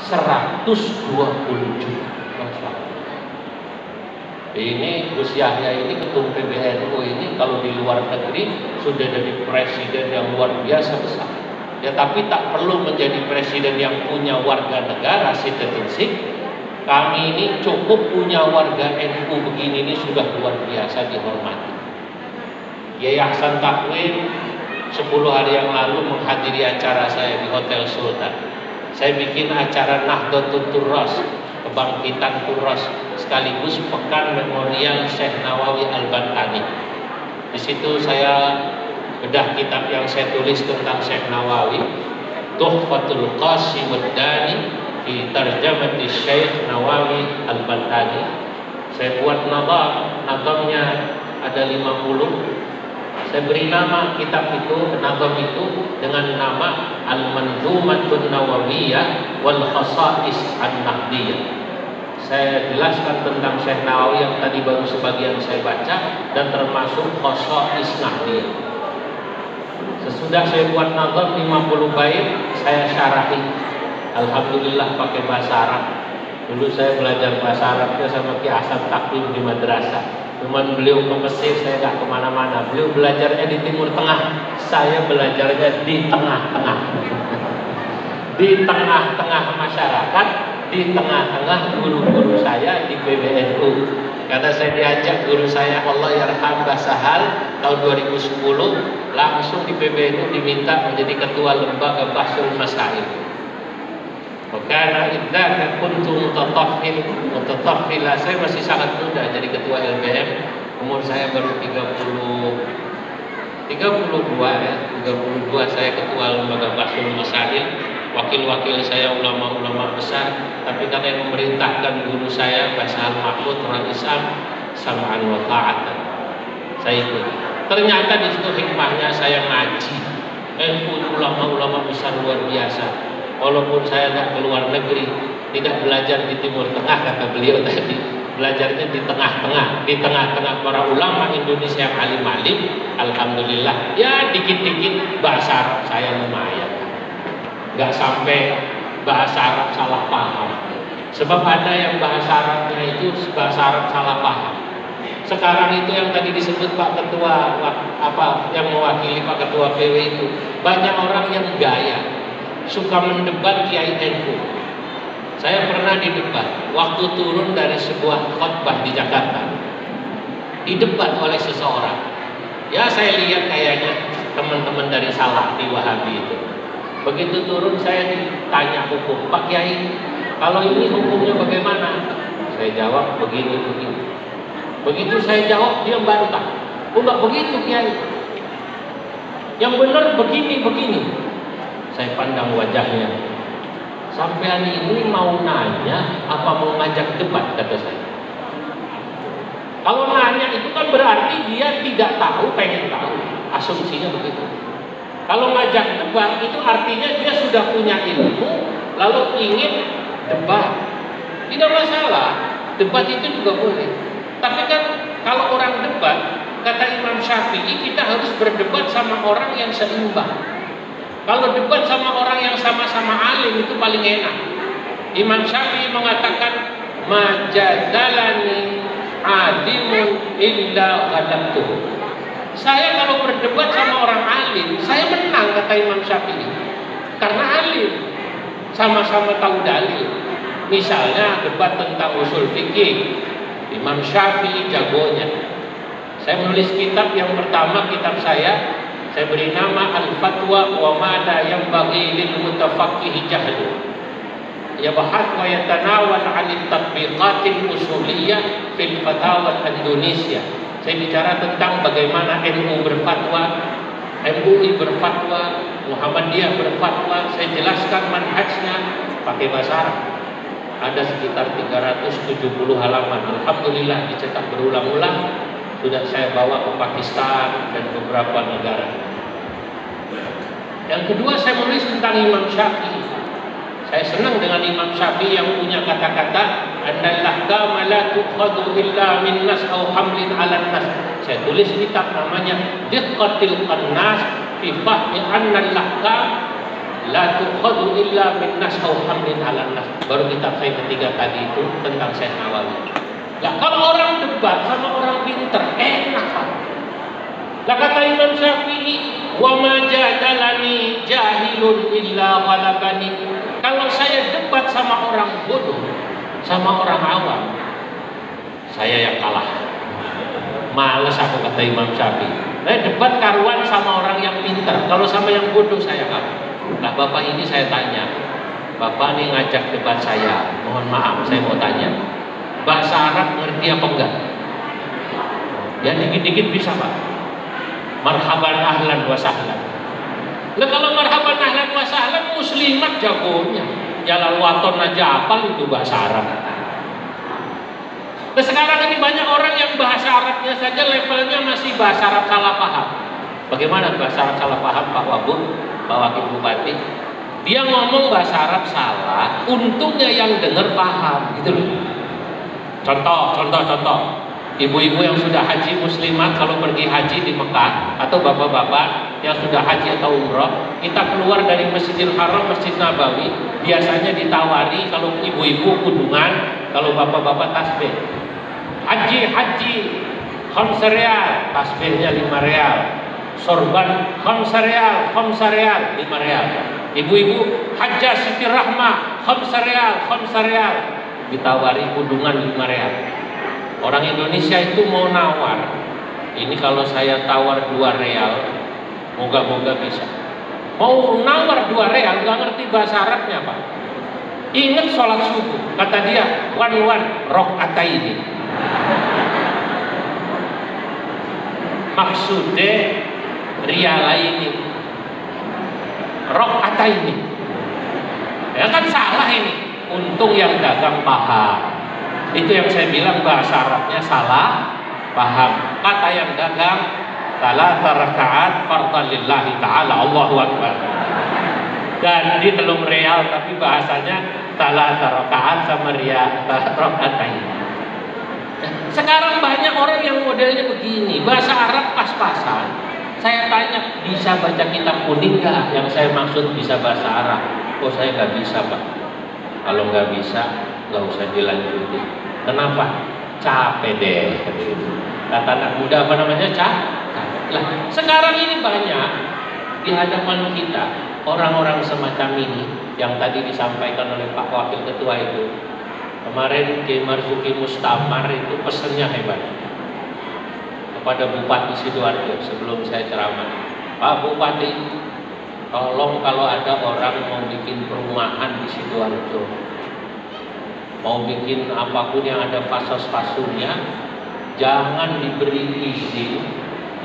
120 juta. Masya Allah. Ini Gus Yahya ini ketum PBNU ini kalau di luar negeri sudah jadi presiden yang luar biasa besar. Ya tapi tak perlu menjadi presiden yang punya warga negara citizenship. Kami ini cukup punya warga NU begini ini sudah luar biasa dihormati. Kiai Hasan Takwin 10 hari yang lalu menghadiri acara saya di Hotel Sultan. Saya bikin acara Nahdlatul Turras, kebangkitan Turras, sekaligus pekan memorial Syekh Nawawi Al-Bantani. Di situ saya bedah kitab yang saya tulis tentang Syekh Nawawi, Tuhfatul Qasim Ad-Dani fi Tarjamati Syekh Nawawi Al-Bantani. Saya buat nazamnya ada 50. Saya beri nama kitab itu, nazam itu dengan nama Al-Manzumatun Nawawiyah wal Khasa'is An-Nahdiyah. Saya jelaskan tentang Syekh Nawawi yang tadi baru sebagian saya baca dan termasuk Khasa'is Nahdiyah. Sesudah saya buat nazam 50 bait, saya syarahi. Alhamdulillah pakai bahasa Arab. Dulu saya belajar bahasa Arabnya sama Ki Hasan Takwin di madrasah. Cuman beliau ke Mesir, saya nggak kemana-mana. Beliau belajarnya di Timur Tengah, saya belajarnya di tengah-tengah. Di tengah-tengah masyarakat, di tengah-tengah guru-guru saya di PBNU. Karena saya diajak guru saya, Allah Yarham Basahal, tahun 2010, langsung di PBNU diminta menjadi ketua lembaga Bahsul Masail. Karena idzaka kuntu mutatahhila, saya masih sangat muda jadi ketua LBM, umur saya baru 32 ya, 32 saya ketua lembaga Bahsul Masail, wakil-wakil saya ulama-ulama besar, tapi karena yang memerintahkan guru saya Basahal Mahmud Raisam sam'an wa ta'atan, saya ikut. Ternyata di situ hikmahnya saya ngaji, ulama-ulama besar luar biasa. Walaupun saya nggak keluar negeri, tidak belajar di Timur Tengah kata beliau tadi, belajarnya di tengah-tengah, di tengah-tengah para ulama Indonesia yang alim-alim. Alhamdulillah, ya dikit-dikit bahasa Arab saya lumayan, nggak sampai bahasa Arab salah paham. Sebab ada yang bahasa Arabnya itu bahasa Arab salah paham. Sekarang itu yang tadi disebut Pak Ketua yang mewakili Pak Ketua PW itu, banyak orang yang gaya suka mendebat Kiai NU. Saya pernah didebat waktu turun dari sebuah khotbah di Jakarta, didebat oleh seseorang. Ya saya lihat kayaknya teman-teman dari Salafi Wahabi itu. Begitu turun saya ditanya hukum, Pak Kiai, kalau ini hukumnya bagaimana? Saya jawab begini. Begitu saya jawab dia bantah, oh enggak begitu Kiai, yang benar begini. Saya pandang wajahnya, sampean ini mau nanya apa mau ngajak debat, kata saya. Kalau nanya itu kan berarti dia tidak tahu, pengen tahu, asumsinya begitu. Kalau ngajak debat itu artinya dia sudah punya ilmu lalu ingin debat. Tidak masalah, debat itu juga boleh. Tapi kan kalau orang debat, kata Imam Syafi'i, kita harus berdebat sama orang yang seimbang. Kalau debat sama orang yang sama-sama alim itu paling enak. Imam Syafi'i mengatakan, majadalani alimun illa ghalabtuh. Saya kalau berdebat sama orang alim, saya menang, kata Imam Syafi'i. Karena alim, sama-sama tahu dalil. Misalnya debat tentang usul fikih, Imam Syafi'i jagonya. Saya menulis kitab yang pertama, kitab saya beri nama Al-Fatwa wa Mada yang bagi lil mutafaqih jahlu. Ya bahas wa yatanawal 'anil tatbiqatil usuliyah fil fatawa Indonesia. Saya bicara tentang bagaimana NU berfatwa, MUI berfatwa, Muhammadiyah berfatwa. Saya jelaskan manhajnya pakai bahasa Arab. Ada sekitar 370 halaman. Alhamdulillah dicetak berulang-ulang. Sudah saya bawa ke Pakistan dan beberapa negara. Yang kedua saya menulis tentang Imam Syafi'i. Saya senang dengan Imam Syafi'i yang punya kata-kata annal ahkama la tukhadhu illa min nas aw hamlin 'ala nas. Saya tulis kitab namanya Diqqatil Qannas fi fahmi annal ahkam la tukhadu illa min nas aw hamlin 'alan nas. Baru kitab saya ketiga tadi itu tentang Syekh Nawawi. Lah kalau orang debat sama orang pinter enak Pak. Lah kata Imam Syafi'i, wa ma jadalani jahilun illa ghalabani. Kalau saya debat sama orang bodoh, sama orang awam, saya yang kalah. Males aku, kata Imam Syafi'i. Nah, debat karuan sama orang yang pintar. Kalau sama yang bodoh saya kalah. Nah, Bapak ini saya tanya, Bapak ini ngajak debat saya, mohon maaf saya mau tanya, bahasa Arab ngerti apa enggak? Ya dikit-dikit bisa Pak. Marhaban ahlan wa sahlan. Nah, kalau marhaban ahlan wa sahlan muslimat jagonya. Jalal waton aja apal itu bahasa Arab. Nah, sekarang ini banyak orang yang bahasa Arabnya saja levelnya masih bahasa Arab salah paham. Bagaimana bahasa Arab salah paham Pak Wabun, Pak Wakil Bupati? Dia ngomong bahasa Arab salah, untungnya yang dengar paham, gitu loh. Contoh. Ibu-ibu yang sudah haji muslimat kalau pergi haji di Mekah, atau bapak-bapak yang sudah haji atau umroh, kita keluar dari Masjidil Haram, Masjid Nabawi, biasanya ditawari kalau ibu-ibu kudungan, kalau bapak-bapak tasbih. Haji, khamsa riyal, tasbihnya 5 riyal. Sorban khamsa riyal, 5 riyal. Ibu-ibu hajjah Siti Rahmah, khamsa riyal. Ditawari kudungan 5 riyal. Orang Indonesia itu mau nawar. Ini kalau saya tawar 2 riyal, moga-moga bisa. Mau nawar 2 riyal, nggak ngerti bahasa Arabnya Pak. Ingat sholat subuh, kata dia, wan rok'ataini. Maksudnya riyalaini, rok'ataini. Ya kan salah ini. Untung yang dagang paham. Itu yang saya bilang bahasa Arabnya salah paham. Kata yang dagang, salah rakaat fardhan lillahi ta'ala, Allahu Akbar. Dan di 3 riyal tapi bahasanya salah rakaat sama rakaatain. Sekarang banyak orang yang modelnya begini, bahasa Arab pas-pasan. Saya tanya, bisa baca kitab kuning nggak? Yang saya maksud bisa bahasa Arab. Oh saya nggak bisa Pak. Kalau nggak bisa, nggak usah dilanjutin. Kenapa? Capek deh. Kata anak muda apa namanya? Capek. Lah, sekarang ini banyak di hadapan kita orang-orang semacam ini yang tadi disampaikan oleh Pak Wakil Ketua itu. Kemarin Kiai Marzuki Mustamar itu pesennya hebat kepada Bupati Sidoarjo sebelum saya ceramah. Pak Bupati, tolong kalau ada orang mau bikin perumahan di Sidoarjo, mau bikin apapun yang ada fasilitas-fasilitasnya, jangan diberi izin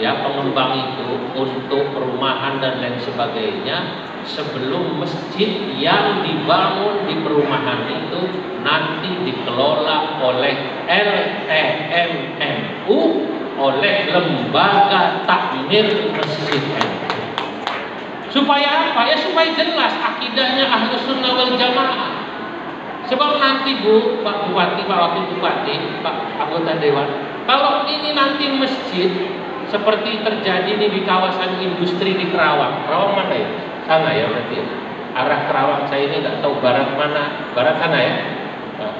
ya pengembang itu untuk perumahan dan lain sebagainya sebelum masjid yang dibangun di perumahan itu nanti dikelola oleh LTMMU, oleh Lembaga Takmir Masjid NU. Supaya apa? Ya supaya jelas akidahnya Ahlus Sunnah wal Jamaah. Sebab nanti Pak Bupati, Pak Wakil Bupati, Pak Anggota Dewan, kalau ini nanti masjid seperti terjadi nih di kawasan industri di Kerawang mana ya? Sana ya berarti. Arah Kerawang saya ini nggak tahu barat mana, barat sana ya. Nah,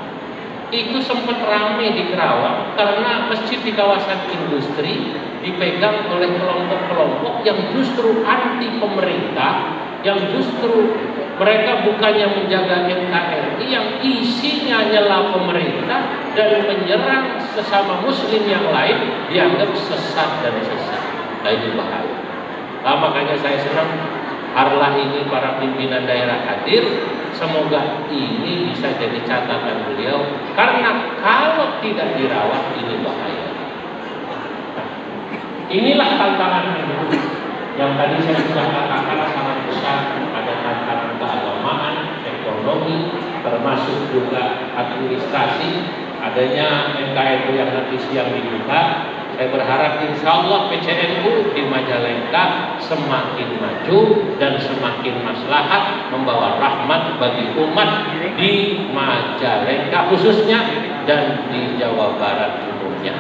itu sempat ramai di Kerawang karena masjid di kawasan industri dipegang oleh kelompok-kelompok yang justru anti pemerintah, yang justru mereka bukannya menjaga NKRI, yang isinya nyela pemerintah dan menyerang sesama muslim yang lain dianggap sesat dan sesat. Nah ini bahaya. Nah, makanya saya senang Harlah ini para pimpinan daerah hadir. Semoga ini bisa jadi catatan beliau, karena kalau tidak dirawat ini bahaya. Inilah tantangan hidup yang tadi saya sudah katakan sangat besar. Ada tantangan keagamaan, ekonomi, termasuk juga administrasi. Adanya NKRI yang nanti siang dibuka, saya berharap insya Allah PCNU di Majalengka semakin maju dan semakin maslahat, membawa rahmat bagi umat di Majalengka khususnya dan di Jawa Barat umumnya.